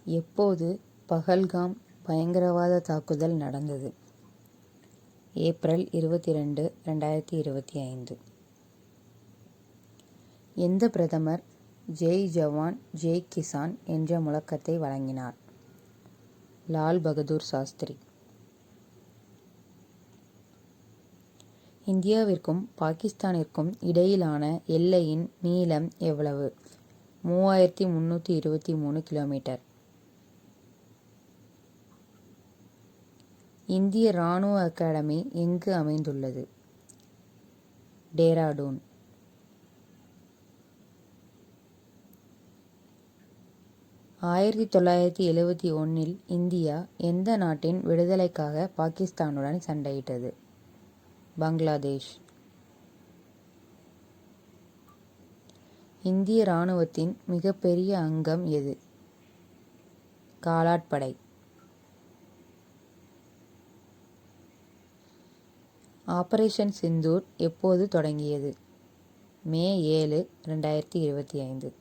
எப்போது பஹல்காம் பயங்கரவாத தாக்குதல் நடந்தது? ஏப்ரல் 22, 2025. எந்த பிரதமர் ஜெய் ஜவான் ஜெய் கிசான் என்ற முழக்கத்தை வழங்கினார்? லால் பகதூர் சாஸ்திரி. இந்தியாவிற்கும் பாகிஸ்தானிற்கும் இடையிலான எல்லையின் நீளம் எவ்வளவு? 3323 கிலோமீட்டர். இந்திய இராணுவ அகாடமி எங்கு அமைந்துள்ளது? டேராடூன். ஆயிரத்தி 1971 இந்தியா எந்த நாட்டின் விடுதலைக்காக பாகிஸ்தானுடன் சண்டையிட்டது? பங்களாதேஷ். இந்திய இராணுவத்தின் மிகப்பெரிய அங்கம் எது? காலாட்படை. ஆபரேஷன் சிந்தூர் எப்போது தொடங்கியது? மே 7, 2025.